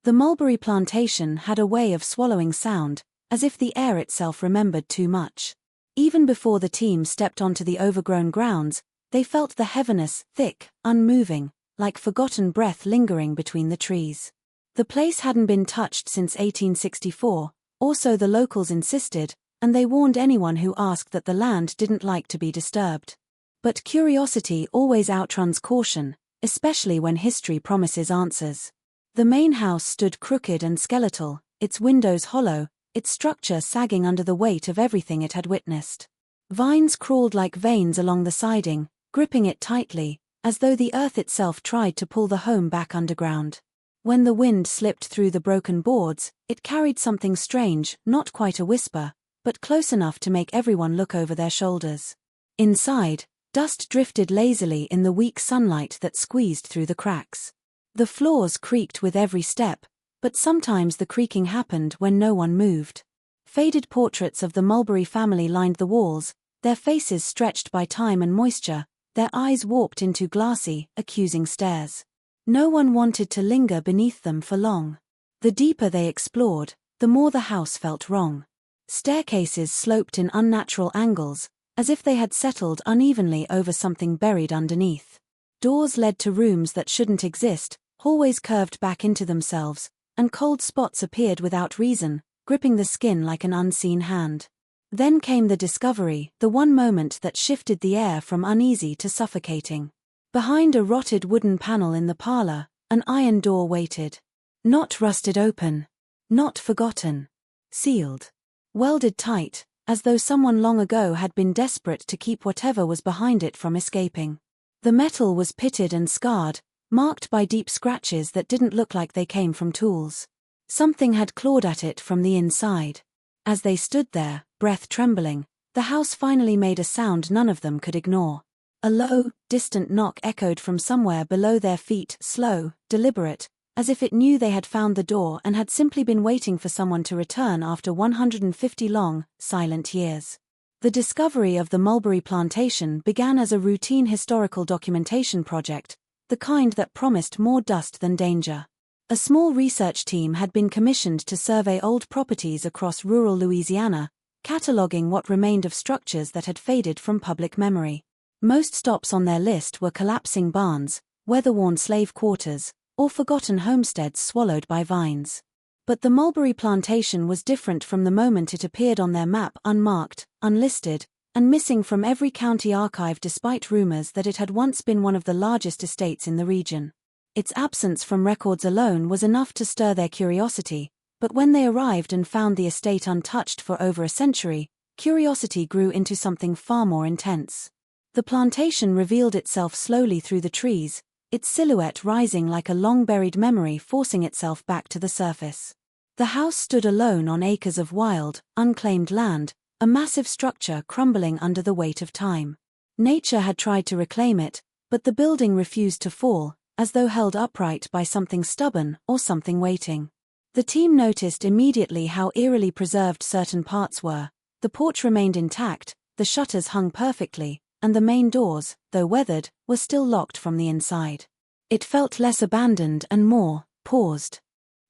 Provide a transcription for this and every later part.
The mulberry plantation had a way of swallowing sound, as if the air itself remembered too much. Even before the team stepped onto the overgrown grounds, they felt the heaviness, thick, unmoving, like forgotten breath lingering between the trees. The place hadn't been touched since 1864, or so the locals insisted, and they warned anyone who asked that the land didn't like to be disturbed. But curiosity always outruns caution, especially when history promises answers. The main house stood crooked and skeletal, its windows hollow, its structure sagging under the weight of everything it had witnessed. Vines crawled like veins along the siding, gripping it tightly, as though the earth itself tried to pull the home back underground. When the wind slipped through the broken boards, it carried something strange, not quite a whisper, but close enough to make everyone look over their shoulders. Inside, dust drifted lazily in the weak sunlight that squeezed through the cracks. The floors creaked with every step, but sometimes the creaking happened when no one moved. Faded portraits of the Mulberry family lined the walls, their faces stretched by time and moisture, their eyes warped into glassy, accusing stares. No one wanted to linger beneath them for long. The deeper they explored, the more the house felt wrong. Staircases sloped in unnatural angles, as if they had settled unevenly over something buried underneath. Doors led to rooms that shouldn't exist, hallways curved back into themselves, and cold spots appeared without reason, gripping the skin like an unseen hand. Then came the discovery, the one moment that shifted the air from uneasy to suffocating. Behind a rotted wooden panel in the parlor, an iron door waited. Not rusted open. Not forgotten. Sealed. Welded tight, as though someone long ago had been desperate to keep whatever was behind it from escaping. The metal was pitted and scarred, marked by deep scratches that didn't look like they came from tools. Something had clawed at it from the inside. As they stood there, breath trembling, the house finally made a sound none of them could ignore. A low, distant knock echoed from somewhere below their feet, slow, deliberate, as if it knew they had found the door and had simply been waiting for someone to return after 150 long, silent years. The discovery of the Mulberry Plantation began as a routine historical documentation project, the kind that promised more dust than danger. A small research team had been commissioned to survey old properties across rural Louisiana, cataloging what remained of structures that had faded from public memory. Most stops on their list were collapsing barns, weather-worn slave quarters, or forgotten homesteads swallowed by vines. But the Mulberry Plantation was different from the moment it appeared on their map, unmarked, unlisted, and missing from every county archive despite rumors that it had once been one of the largest estates in the region. Its absence from records alone was enough to stir their curiosity, but when they arrived and found the estate untouched for over a century, curiosity grew into something far more intense. The plantation revealed itself slowly through the trees, its silhouette rising like a long-buried memory forcing itself back to the surface. The house stood alone on acres of wild, unclaimed land, a massive structure crumbling under the weight of time. Nature had tried to reclaim it, but the building refused to fall, as though held upright by something stubborn or something waiting. The team noticed immediately how eerily preserved certain parts were. The porch remained intact, the shutters hung perfectly, and the main doors, though weathered, were still locked from the inside. It felt less abandoned and more paused.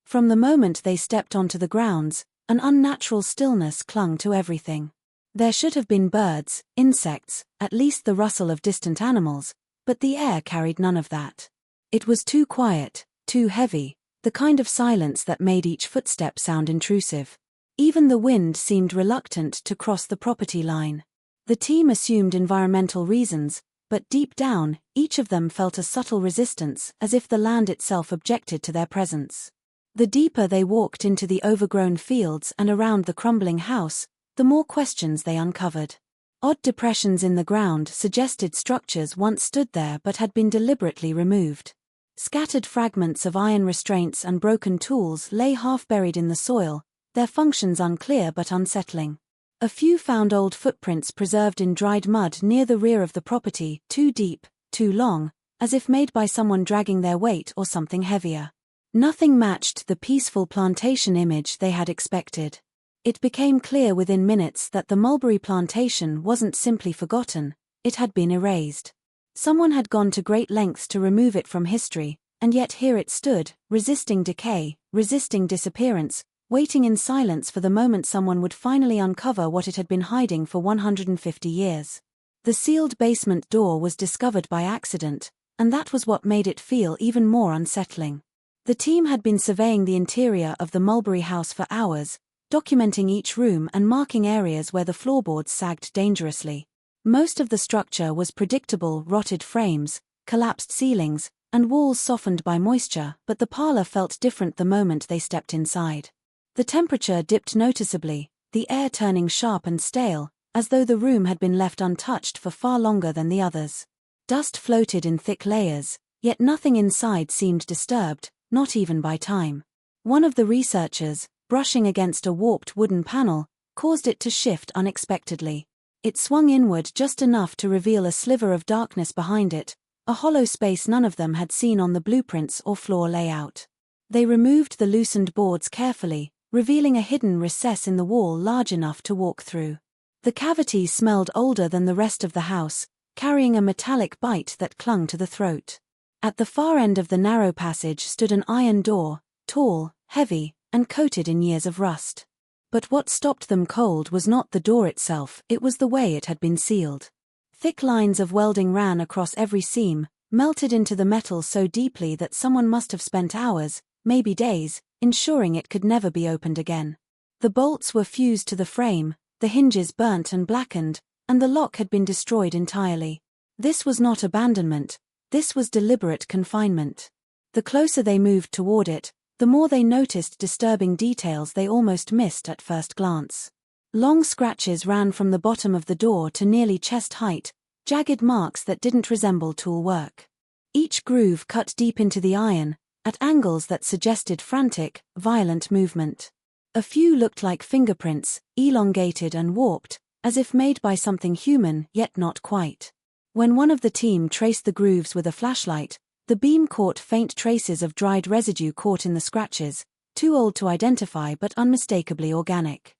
From the moment they stepped onto the grounds, an unnatural stillness clung to everything. There should have been birds, insects, at least the rustle of distant animals, but the air carried none of that. It was too quiet, too heavy, the kind of silence that made each footstep sound intrusive. Even the wind seemed reluctant to cross the property line. The team assumed environmental reasons, but deep down, each of them felt a subtle resistance, as if the land itself objected to their presence. The deeper they walked into the overgrown fields and around the crumbling house, the more questions they uncovered. Odd depressions in the ground suggested structures once stood there but had been deliberately removed. Scattered fragments of iron restraints and broken tools lay half-buried in the soil, their functions unclear but unsettling. A few found old footprints preserved in dried mud near the rear of the property, too deep, too long, as if made by someone dragging their weight or something heavier. Nothing matched the peaceful plantation image they had expected. It became clear within minutes that the Mulberry Plantation wasn't simply forgotten, it had been erased. Someone had gone to great lengths to remove it from history, and yet here it stood, resisting decay, resisting disappearance, waiting in silence for the moment someone would finally uncover what it had been hiding for 150 years. The sealed basement door was discovered by accident, and that was what made it feel even more unsettling. The team had been surveying the interior of the Mulberry house for hours, documenting each room and marking areas where the floorboards sagged dangerously. Most of the structure was predictable: rotted frames, collapsed ceilings, and walls softened by moisture, but the parlor felt different the moment they stepped inside. The temperature dipped noticeably, the air turning sharp and stale, as though the room had been left untouched for far longer than the others. Dust floated in thick layers, yet nothing inside seemed disturbed, not even by time. One of the researchers, brushing against a warped wooden panel, caused it to shift unexpectedly. It swung inward just enough to reveal a sliver of darkness behind it, a hollow space none of them had seen on the blueprints or floor layout. They removed the loosened boards carefully, revealing a hidden recess in the wall large enough to walk through. The cavity smelled older than the rest of the house, carrying a metallic bite that clung to the throat. At the far end of the narrow passage stood an iron door, tall, heavy, and coated in years of rust. But what stopped them cold was not the door itself, it was the way it had been sealed. Thick lines of welding ran across every seam, melted into the metal so deeply that someone must have spent hours, maybe days, ensuring it could never be opened again. The bolts were fused to the frame, the hinges burnt and blackened, and the lock had been destroyed entirely. This was not abandonment, this was deliberate confinement. The closer they moved toward it, the more they noticed disturbing details they almost missed at first glance. Long scratches ran from the bottom of the door to nearly chest height, jagged marks that didn't resemble tool work. Each groove cut deep into the iron, at angles that suggested frantic, violent movement. A few looked like fingerprints, elongated and warped, as if made by something human, yet not quite. When one of the team traced the grooves with a flashlight, the beam caught faint traces of dried residue caught in the scratches, too old to identify but unmistakably organic.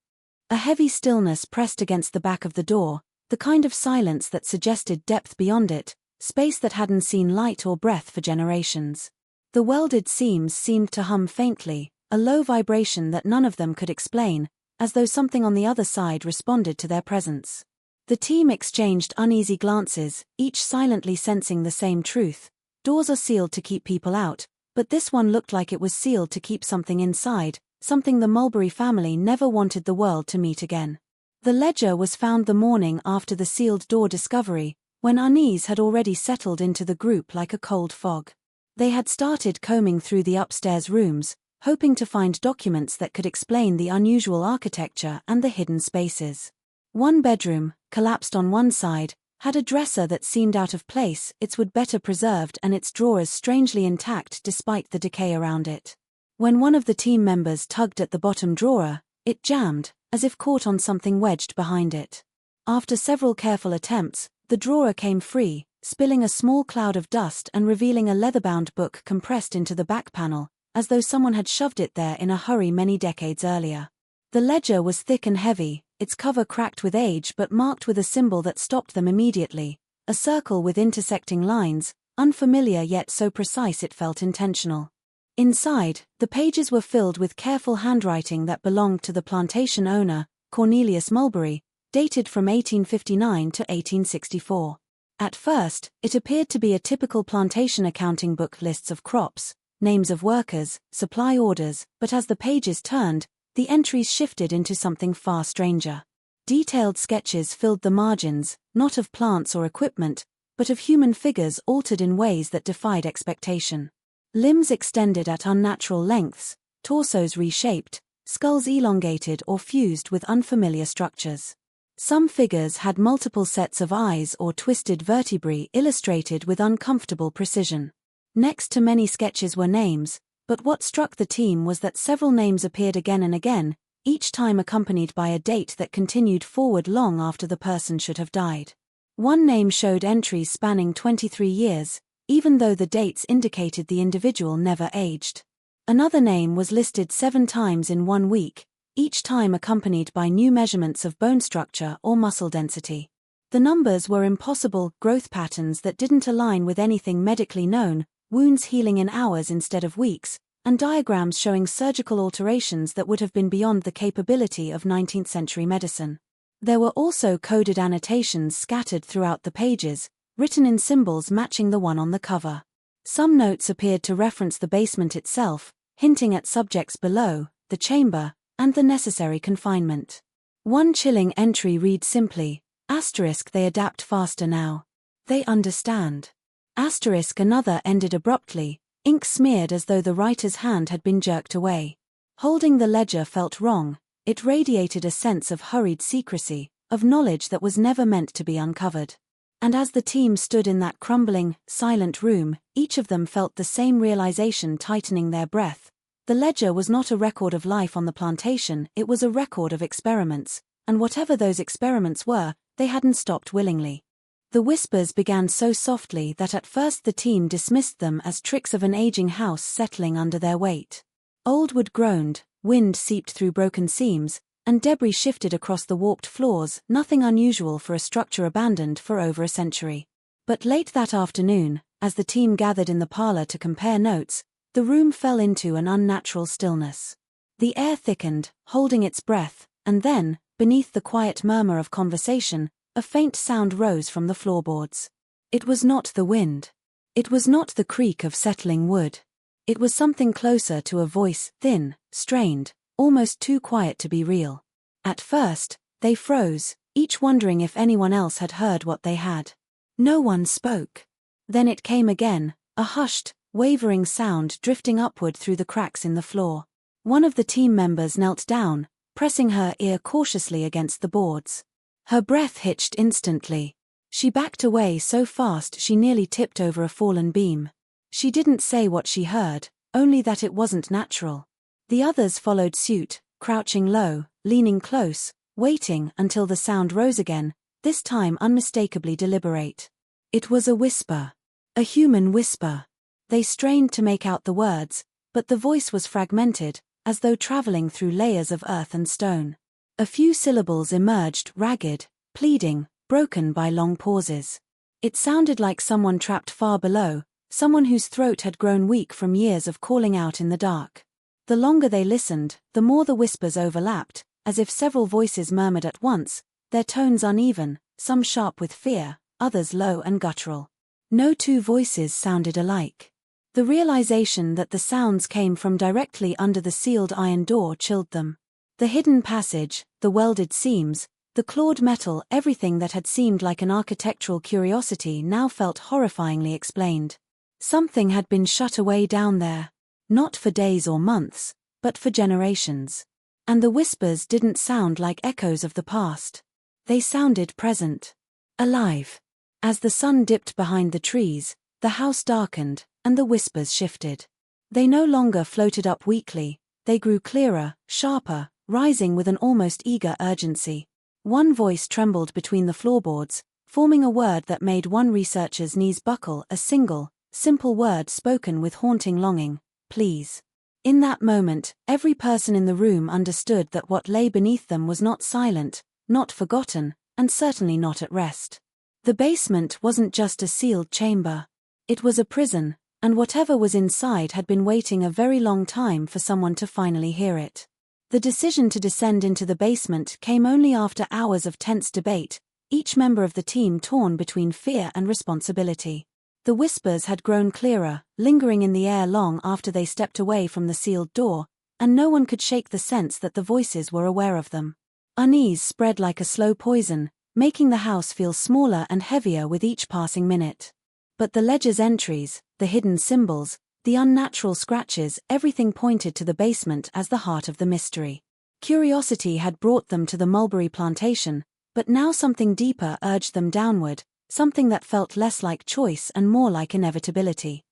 A heavy stillness pressed against the back of the door, the kind of silence that suggested depth beyond it, space that hadn't seen light or breath for generations. The welded seams seemed to hum faintly, a low vibration that none of them could explain, as though something on the other side responded to their presence. The team exchanged uneasy glances, each silently sensing the same truth. Doors are sealed to keep people out, but this one looked like it was sealed to keep something inside, something the Mulberry family never wanted the world to meet again. The ledger was found the morning after the sealed door discovery, when unease had already settled into the group like a cold fog. They had started combing through the upstairs rooms, hoping to find documents that could explain the unusual architecture and the hidden spaces. One bedroom, collapsed on one side, had a dresser that seemed out of place, its wood better preserved and its drawers strangely intact despite the decay around it. When one of the team members tugged at the bottom drawer, it jammed, as if caught on something wedged behind it. After several careful attempts, the drawer came free, spilling a small cloud of dust and revealing a leather-bound book compressed into the back panel, as though someone had shoved it there in a hurry many decades earlier. The ledger was thick and heavy, its cover cracked with age but marked with a symbol that stopped them immediately, a circle with intersecting lines, unfamiliar yet so precise it felt intentional. Inside, the pages were filled with careful handwriting that belonged to the plantation owner, Cornelius Mulberry, dated from 1859 to 1864. At first, it appeared to be a typical plantation accounting book: lists of crops, names of workers, supply orders, but as the pages turned, the entries shifted into something far stranger. Detailed sketches filled the margins, not of plants or equipment, but of human figures altered in ways that defied expectation. Limbs extended at unnatural lengths, torsos reshaped, skulls elongated or fused with unfamiliar structures. Some figures had multiple sets of eyes or twisted vertebrae illustrated with uncomfortable precision. Next to many sketches were names, but what struck the team was that several names appeared again and again, each time accompanied by a date that continued forward long after the person should have died. One name showed entries spanning 23 years, even though the dates indicated the individual never aged. Another name was listed 7 times in 1 week, each time accompanied by new measurements of bone structure or muscle density. The numbers were impossible growth patterns that didn't align with anything medically known, wounds healing in hours instead of weeks, and diagrams showing surgical alterations that would have been beyond the capability of 19th-century medicine. There were also coded annotations scattered throughout the pages, written in symbols matching the one on the cover. Some notes appeared to reference the basement itself, hinting at subjects below, the chamber, and the necessary confinement. One chilling entry reads simply, * they adapt faster now. They understand. * Another ended abruptly, ink smeared as though the writer's hand had been jerked away. Holding the ledger felt wrong, it radiated a sense of hurried secrecy, of knowledge that was never meant to be uncovered. And as the team stood in that crumbling, silent room, each of them felt the same realization tightening their breath. The ledger was not a record of life on the plantation, it was a record of experiments, and whatever those experiments were, they hadn't stopped willingly. The whispers began so softly that at first the team dismissed them as tricks of an aging house settling under their weight. Old wood groaned, wind seeped through broken seams, and debris shifted across the warped floors, nothing unusual for a structure abandoned for over a century. But late that afternoon, as the team gathered in the parlor to compare notes, the room fell into an unnatural stillness. The air thickened, holding its breath, and then, beneath the quiet murmur of conversation, a faint sound rose from the floorboards. It was not the wind. It was not the creak of settling wood. It was something closer to a voice, thin, strained, almost too quiet to be real. At first, they froze, each wondering if anyone else had heard what they had. No one spoke. Then it came again, a hushed, wavering sound drifting upward through the cracks in the floor. One of the team members knelt down, pressing her ear cautiously against the boards. Her breath hitched instantly. She backed away so fast she nearly tipped over a fallen beam. She didn't say what she heard, only that it wasn't natural. The others followed suit, crouching low, leaning close, waiting until the sound rose again, this time unmistakably deliberate. It was a whisper. A human whisper. They strained to make out the words, but the voice was fragmented, as though traveling through layers of earth and stone. A few syllables emerged, ragged, pleading, broken by long pauses. It sounded like someone trapped far below, someone whose throat had grown weak from years of calling out in the dark. The longer they listened, the more the whispers overlapped, as if several voices murmured at once, their tones uneven, some sharp with fear, others low and guttural. No two voices sounded alike. The realization that the sounds came from directly under the sealed iron door chilled them. The hidden passage, the welded seams, the clawed metal, everything that had seemed like an architectural curiosity now felt horrifyingly explained. Something had been shut away down there. Not for days or months, but for generations. And the whispers didn't sound like echoes of the past. They sounded present. Alive. As the sun dipped behind the trees, the house darkened, and the whispers shifted. They no longer floated up weakly, they grew clearer, sharper, rising with an almost eager urgency. One voice trembled between the floorboards, forming a word that made one researcher's knees buckle, a single, simple word spoken with haunting longing. Please. In that moment, every person in the room understood that what lay beneath them was not silent, not forgotten, and certainly not at rest. The basement wasn't just a sealed chamber. It was a prison, and whatever was inside had been waiting a very long time for someone to finally hear it. The decision to descend into the basement came only after hours of tense debate, each member of the team torn between fear and responsibility. The whispers had grown clearer, lingering in the air long after they stepped away from the sealed door, and no one could shake the sense that the voices were aware of them. Unease spread like a slow poison, making the house feel smaller and heavier with each passing minute. But the ledger's entries, the hidden symbols, the unnatural scratches, everything pointed to the basement as the heart of the mystery. Curiosity had brought them to the Mulberry Plantation, but now something deeper urged them downward, something that felt less like choice and more like inevitability.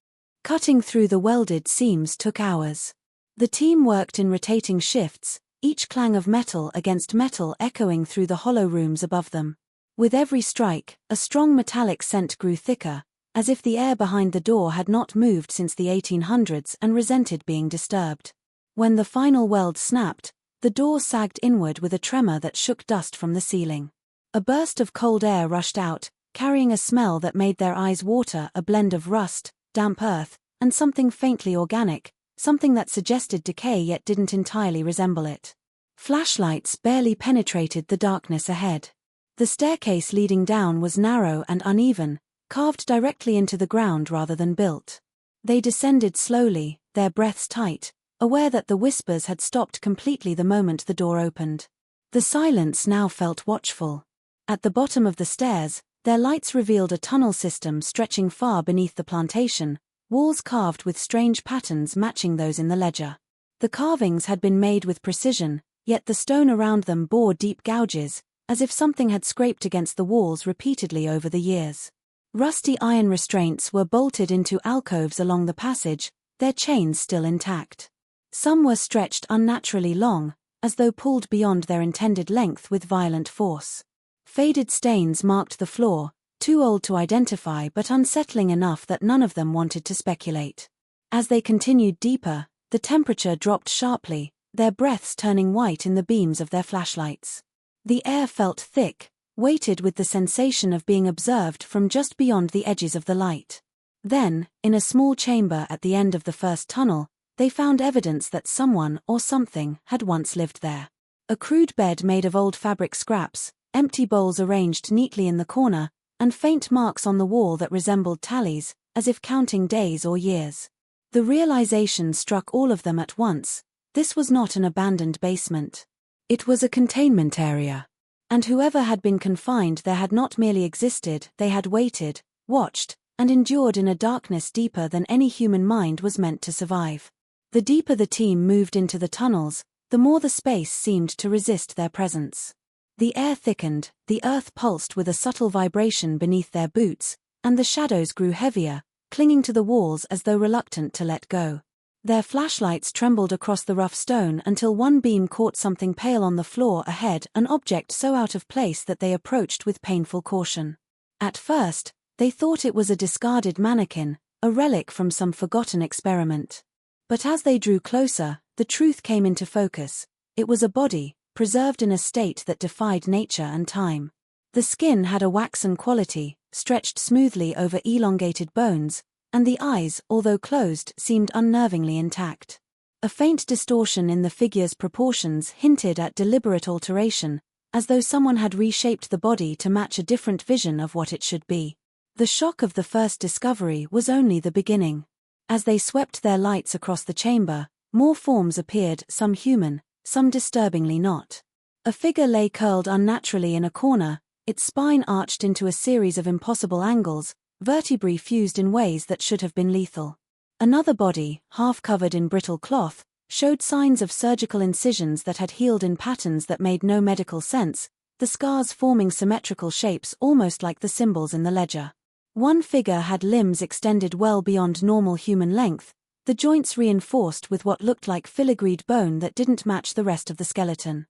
Cutting through the welded seams took hours. The team worked in rotating shifts, each clang of metal against metal echoing through the hollow rooms above them. With every strike, a strong metallic scent grew thicker, as if the air behind the door had not moved since the 1800s and resented being disturbed. When the final weld snapped, the door sagged inward with a tremor that shook dust from the ceiling. A burst of cold air rushed out, carrying a smell that made their eyes water, a blend of rust, damp earth, and something faintly organic, something that suggested decay yet didn't entirely resemble it. Flashlights barely penetrated the darkness ahead. The staircase leading down was narrow and uneven, carved directly into the ground rather than built. They descended slowly, their breaths tight, aware that the whispers had stopped completely the moment the door opened. The silence now felt watchful. At the bottom of the stairs, their lights revealed a tunnel system stretching far beneath the plantation, walls carved with strange patterns matching those in the ledger. The carvings had been made with precision, yet the stone around them bore deep gouges, as if something had scraped against the walls repeatedly over the years. Rusty iron restraints were bolted into alcoves along the passage, their chains still intact. Some were stretched unnaturally long, as though pulled beyond their intended length with violent force. Faded stains marked the floor, too old to identify but unsettling enough that none of them wanted to speculate. As they continued deeper, the temperature dropped sharply, their breaths turning white in the beams of their flashlights. The air felt thick, weighted with the sensation of being observed from just beyond the edges of the light. Then, in a small chamber at the end of the first tunnel, they found evidence that someone or something had once lived there. A crude bed made of old fabric scraps, empty bowls arranged neatly in the corner, and faint marks on the wall that resembled tallies, as if counting days or years. The realization struck all of them at once: this was not an abandoned basement. It was a containment area. And whoever had been confined there had not merely existed, they had waited, watched, and endured in a darkness deeper than any human mind was meant to survive. The deeper the team moved into the tunnels, the more the space seemed to resist their presence. The air thickened, the earth pulsed with a subtle vibration beneath their boots, and the shadows grew heavier, clinging to the walls as though reluctant to let go. Their flashlights trembled across the rough stone until one beam caught something pale on the floor ahead, an object so out of place that they approached with painful caution. At first, they thought it was a discarded mannequin, a relic from some forgotten experiment. But as they drew closer, the truth came into focus. It was a body, preserved in a state that defied nature and time. The skin had a waxen quality, stretched smoothly over elongated bones, and the eyes, although closed, seemed unnervingly intact. A faint distortion in the figure's proportions hinted at deliberate alteration, as though someone had reshaped the body to match a different vision of what it should be. The shock of the first discovery was only the beginning. As they swept their lights across the chamber, more forms appeared, some human, some disturbingly not. A figure lay curled unnaturally in a corner, its spine arched into a series of impossible angles, vertebrae fused in ways that should have been lethal. Another body, half covered in brittle cloth, showed signs of surgical incisions that had healed in patterns that made no medical sense, the scars forming symmetrical shapes almost like the symbols in the ledger. One figure had limbs extended well beyond normal human length, the joints reinforced with what looked like filigreed bone that didn't match the rest of the skeleton.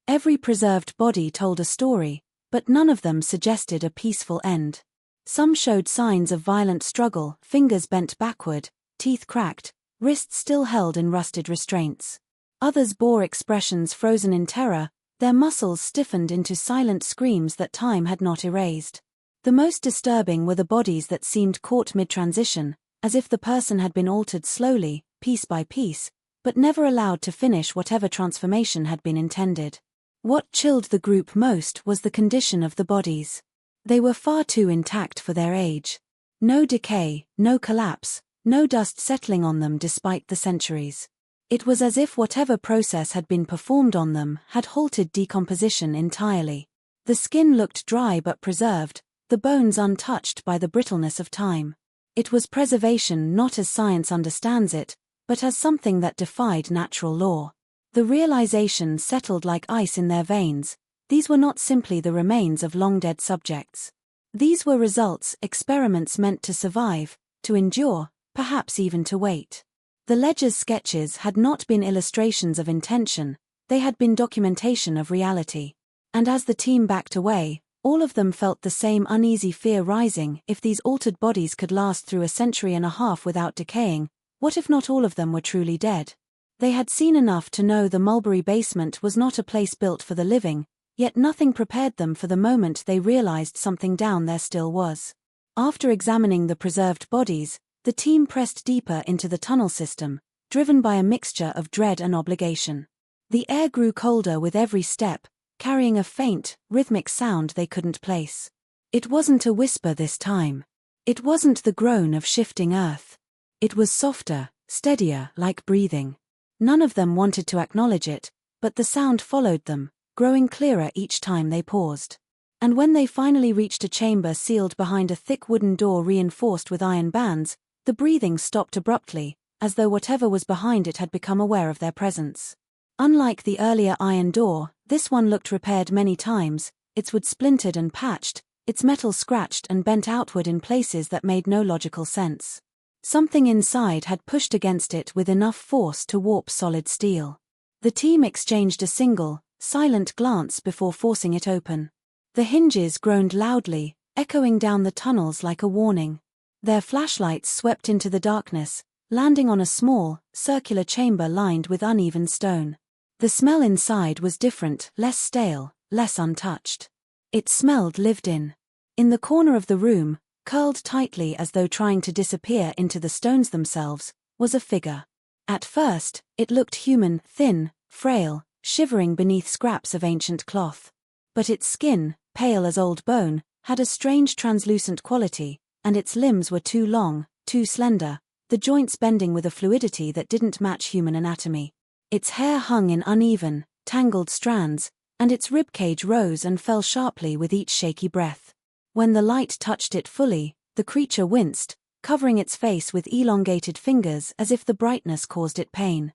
Every preserved body told a story, but none of them suggested a peaceful end. Some showed signs of violent struggle, fingers bent backward, teeth cracked, wrists still held in rusted restraints. Others bore expressions frozen in terror, their muscles stiffened into silent screams that time had not erased. The most disturbing were the bodies that seemed caught mid-transition, as if the person had been altered slowly, piece by piece, but never allowed to finish whatever transformation had been intended. What chilled the group most was the condition of the bodies. They were far too intact for their age. No decay, no collapse, no dust settling on them despite the centuries. It was as if whatever process had been performed on them had halted decomposition entirely. The skin looked dry but preserved, the bones untouched by the brittleness of time. It was preservation not as science understands it, but as something that defied natural law. The realization settled like ice in their veins. These were not simply the remains of long-dead subjects. These were results, experiments meant to survive, to endure, perhaps even to wait. The ledger's sketches had not been illustrations of intention, they had been documentation of reality. And as the team backed away, all of them felt the same uneasy fear rising. If these altered bodies could last through a century and a half without decaying, what if not all of them were truly dead? They had seen enough to know the Mulberry basement was not a place built for the living, yet nothing prepared them for the moment they realized something down there still was. After examining the preserved bodies, the team pressed deeper into the tunnel system, driven by a mixture of dread and obligation. The air grew colder with every step, carrying a faint, rhythmic sound they couldn't place. It wasn't a whisper this time. It wasn't the groan of shifting earth. It was softer, steadier, like breathing. None of them wanted to acknowledge it, but the sound followed them, growing clearer each time they paused. And when they finally reached a chamber sealed behind a thick wooden door reinforced with iron bands, the breathing stopped abruptly, as though whatever was behind it had become aware of their presence. Unlike the earlier iron door, this one looked repaired many times, its wood splintered and patched, its metal scratched and bent outward in places that made no logical sense. Something inside had pushed against it with enough force to warp solid steel. The team exchanged a single, silent glance before forcing it open. The hinges groaned loudly, echoing down the tunnels like a warning. Their flashlights swept into the darkness, landing on a small, circular chamber lined with uneven stone. The smell inside was different, less stale, less untouched. It smelled lived in. In the corner of the room, curled tightly as though trying to disappear into the stones themselves, was a figure. At first, it looked human, thin, frail, shivering beneath scraps of ancient cloth. But its skin, pale as old bone, had a strange translucent quality, and its limbs were too long, too slender, the joints bending with a fluidity that didn't match human anatomy. Its hair hung in uneven, tangled strands, and its ribcage rose and fell sharply with each shaky breath. When the light touched it fully, the creature winced, covering its face with elongated fingers as if the brightness caused it pain.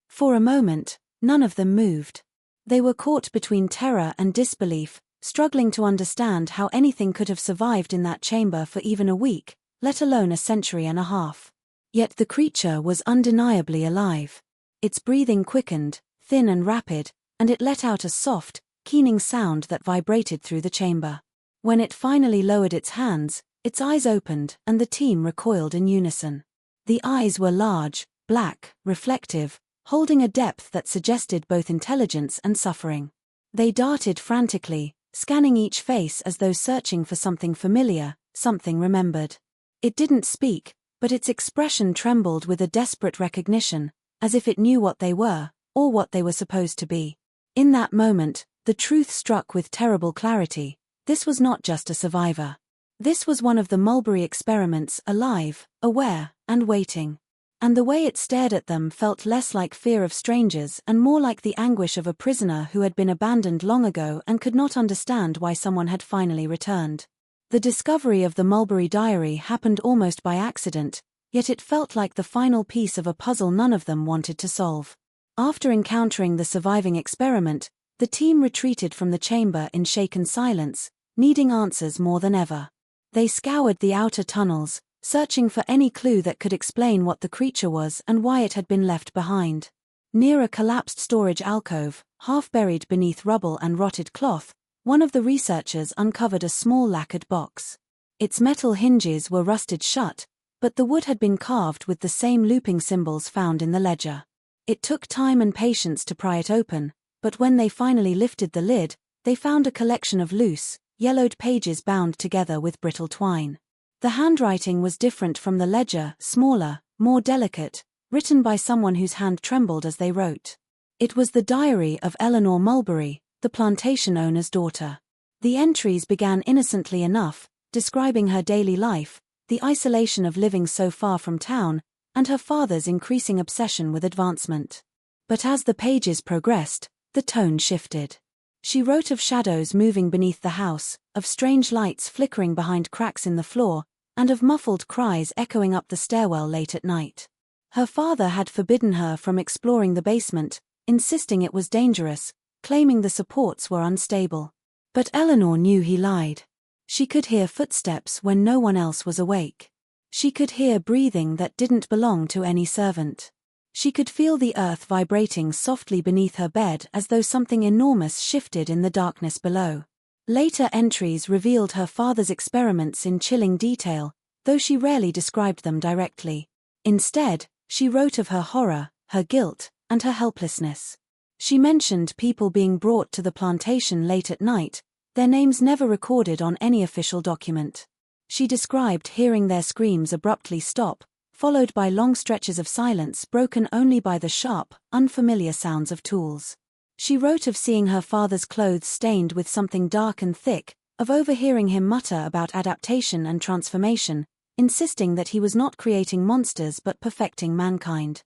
For a moment, none of them moved. They were caught between terror and disbelief, struggling to understand how anything could have survived in that chamber for even a week, let alone a century and a half. Yet the creature was undeniably alive. Its breathing quickened, thin and rapid, and it let out a soft, keening sound that vibrated through the chamber. When it finally lowered its hands, its eyes opened and the team recoiled in unison. The eyes were large, black, reflective, holding a depth that suggested both intelligence and suffering. They darted frantically, scanning each face as though searching for something familiar, something remembered. It didn't speak, but its expression trembled with a desperate recognition, as if it knew what they were, or what they were supposed to be. In that moment, the truth struck with terrible clarity. This was not just a survivor. This was one of the Mulberry experiments, alive, aware, and waiting. And the way it stared at them felt less like fear of strangers and more like the anguish of a prisoner who had been abandoned long ago and could not understand why someone had finally returned. The discovery of the Mulberry Diary happened almost by accident, yet it felt like the final piece of a puzzle none of them wanted to solve. After encountering the surviving experiment, the team retreated from the chamber in shaken silence, needing answers more than ever. They scoured the outer tunnels, searching for any clue that could explain what the creature was and why it had been left behind. Near a collapsed storage alcove, half buried beneath rubble and rotted cloth, one of the researchers uncovered a small lacquered box. Its metal hinges were rusted shut, but the wood had been carved with the same looping symbols found in the ledger. It took time and patience to pry it open, but when they finally lifted the lid, they found a collection of loose, yellowed pages bound together with brittle twine. The handwriting was different from the ledger, smaller, more delicate, written by someone whose hand trembled as they wrote. It was the diary of Eleanor Mulberry, the plantation owner's daughter. The entries began innocently enough, describing her daily life, the isolation of living so far from town, and her father's increasing obsession with advancement. But as the pages progressed, the tone shifted. She wrote of shadows moving beneath the house, of strange lights flickering behind cracks in the floor, and of muffled cries echoing up the stairwell late at night. Her father had forbidden her from exploring the basement, insisting it was dangerous, claiming the supports were unstable. But Eleanor knew he lied. She could hear footsteps when no one else was awake. She could hear breathing that didn't belong to any servant. She could feel the earth vibrating softly beneath her bed as though something enormous shifted in the darkness below. Later entries revealed her father's experiments in chilling detail, though she rarely described them directly. Instead, she wrote of her horror, her guilt, and her helplessness. She mentioned people being brought to the plantation late at night, their names never recorded on any official document. She described hearing their screams abruptly stop, followed by long stretches of silence broken only by the sharp, unfamiliar sounds of tools. She wrote of seeing her father's clothes stained with something dark and thick, of overhearing him mutter about adaptation and transformation, insisting that he was not creating monsters but perfecting mankind.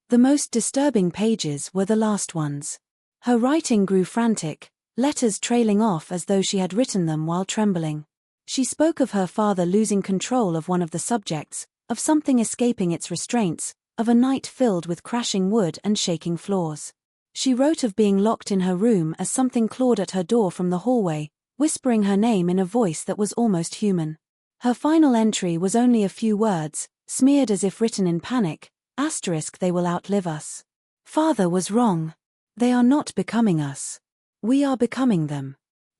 The most disturbing pages were the last ones. Her writing grew frantic, letters trailing off as though she had written them while trembling. She spoke of her father losing control of one of the subjects, of something escaping its restraints, of a night filled with crashing wood and shaking floors. She wrote of being locked in her room as something clawed at her door from the hallway, whispering her name in a voice that was almost human. Her final entry was only a few words, smeared as if written in panic, * they will outlive us. Father was wrong. They are not becoming us. We are becoming them. *.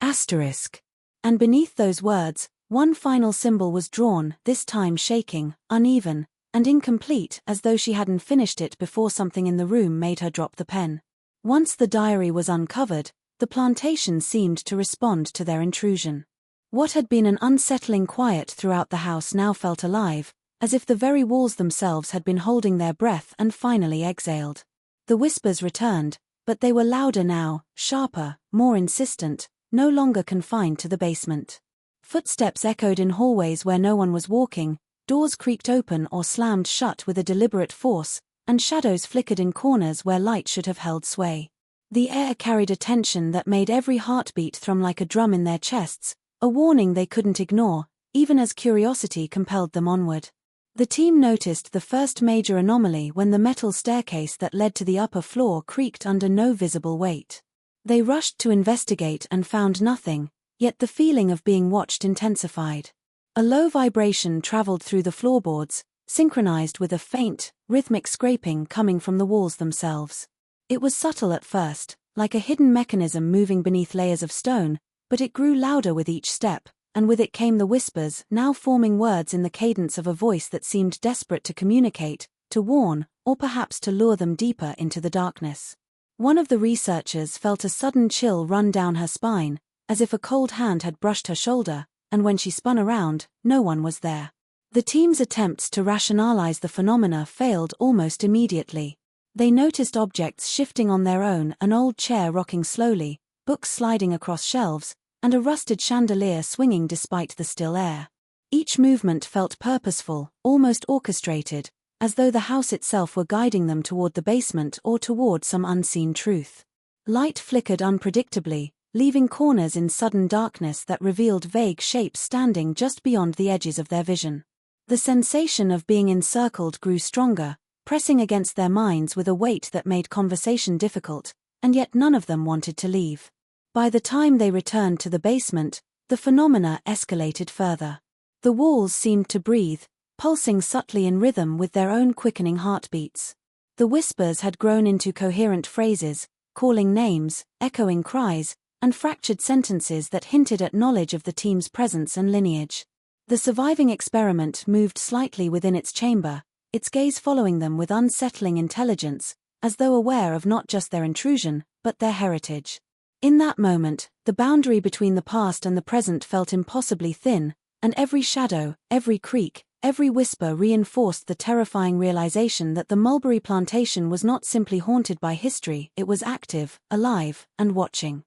And beneath those words, one final symbol was drawn, this time shaking, uneven, and incomplete, as though she hadn't finished it before something in the room made her drop the pen. Once the diary was uncovered, the plantation seemed to respond to their intrusion. What had been an unsettling quiet throughout the house now felt alive, as if the very walls themselves had been holding their breath and finally exhaled. The whispers returned, but they were louder now, sharper, more insistent, no longer confined to the basement. Footsteps echoed in hallways where no one was walking, doors creaked open or slammed shut with a deliberate force, and shadows flickered in corners where light should have held sway. The air carried a tension that made every heartbeat thrum like a drum in their chests, a warning they couldn't ignore, even as curiosity compelled them onward. The team noticed the first major anomaly when the metal staircase that led to the upper floor creaked under no visible weight. They rushed to investigate and found nothing, yet the feeling of being watched intensified. A low vibration traveled through the floorboards, synchronized with a faint, rhythmic scraping coming from the walls themselves. It was subtle at first, like a hidden mechanism moving beneath layers of stone, but it grew louder with each step, and with it came the whispers, now forming words in the cadence of a voice that seemed desperate to communicate, to warn, or perhaps to lure them deeper into the darkness. One of the researchers felt a sudden chill run down her spine, as if a cold hand had brushed her shoulder, and when she spun around, no one was there. The team's attempts to rationalize the phenomena failed almost immediately. They noticed objects shifting on their own, an old chair rocking slowly, books sliding across shelves, and a rusted chandelier swinging despite the still air. Each movement felt purposeful, almost orchestrated, as though the house itself were guiding them toward the basement or toward some unseen truth. Light flickered unpredictably, leaving corners in sudden darkness that revealed vague shapes standing just beyond the edges of their vision. The sensation of being encircled grew stronger, pressing against their minds with a weight that made conversation difficult, and yet none of them wanted to leave. By the time they returned to the basement, the phenomena escalated further. The walls seemed to breathe, pulsing subtly in rhythm with their own quickening heartbeats. The whispers had grown into coherent phrases, calling names, echoing cries, and fractured sentences that hinted at knowledge of the team's presence and lineage. The surviving experiment moved slightly within its chamber, its gaze following them with unsettling intelligence, as though aware of not just their intrusion, but their heritage. In that moment, the boundary between the past and the present felt impossibly thin, and every shadow, every creak, every whisper reinforced the terrifying realization that the Mulberry Plantation was not simply haunted by history, it was active, alive, and watching.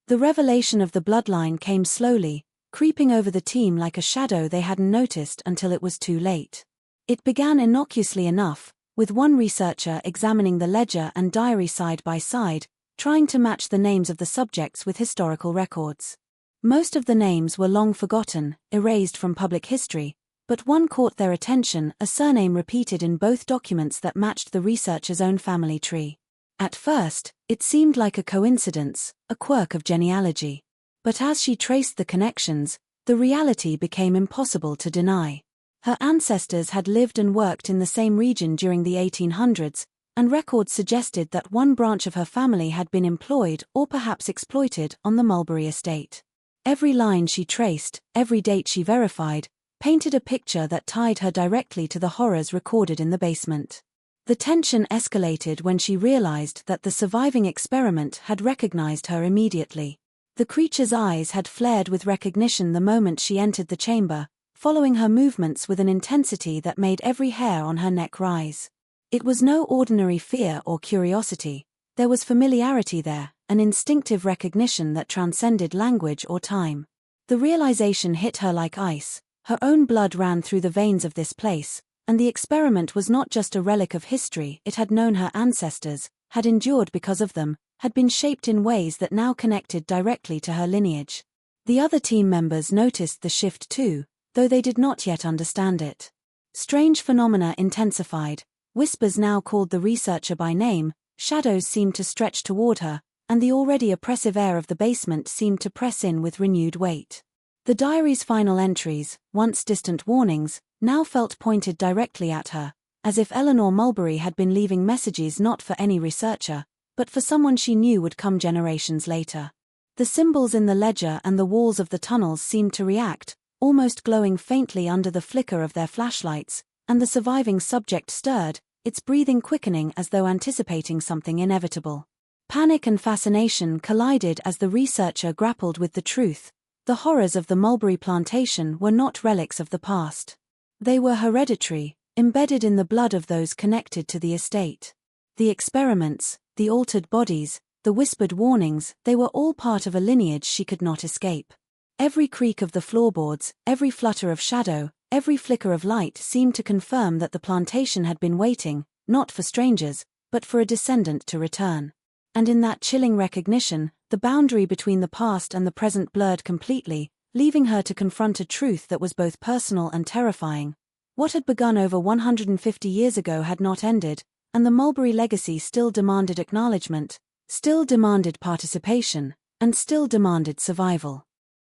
The revelation of the bloodline came slowly, creeping over the team like a shadow they hadn't noticed until it was too late. It began innocuously enough, with one researcher examining the ledger and diary side by side, trying to match the names of the subjects with historical records. Most of the names were long forgotten, erased from public history, but one caught their attention, a surname repeated in both documents that matched the researcher's own family tree. At first, it seemed like a coincidence, a quirk of genealogy. But as she traced the connections, the reality became impossible to deny. Her ancestors had lived and worked in the same region during the 1800s, and records suggested that one branch of her family had been employed or perhaps exploited on the Mulberry estate. Every line she traced, every date she verified, painted a picture that tied her directly to the horrors recorded in the basement. The tension escalated when she realized that the surviving experiment had recognized her immediately. The creature's eyes had flared with recognition the moment she entered the chamber, following her movements with an intensity that made every hair on her neck rise. It was no ordinary fear or curiosity. There was familiarity there, an instinctive recognition that transcended language or time. The realization hit her like ice. Her own blood ran through the veins of this place, and the experiment was not just a relic of history. It had known her ancestors, had endured because of them, had been shaped in ways that now connected directly to her lineage. The other team members noticed the shift too, though they did not yet understand it. Strange phenomena intensified. Whispers now called the researcher by name, shadows seemed to stretch toward her, and the already oppressive air of the basement seemed to press in with renewed weight. The diary's final entries, once distant warnings, now felt pointed directly at her, as if Eleanor Mulberry had been leaving messages not for any researcher, but for someone she knew would come generations later. The symbols in the ledger and the walls of the tunnels seemed to react, almost glowing faintly under the flicker of their flashlights, and the surviving subject stirred, its breathing quickening as though anticipating something inevitable. Panic and fascination collided as the researcher grappled with the truth. The horrors of the Mulberry Plantation were not relics of the past. They were hereditary, embedded in the blood of those connected to the estate. The experiments, the altered bodies, the whispered warnings, they were all part of a lineage she could not escape. Every creak of the floorboards, every flutter of shadow, every flicker of light seemed to confirm that the plantation had been waiting, not for strangers, but for a descendant to return. And in that chilling recognition, the boundary between the past and the present blurred completely, leaving her to confront a truth that was both personal and terrifying. What had begun over 150 years ago had not ended, and the Mulberry legacy still demanded acknowledgement, still demanded participation, and still demanded survival.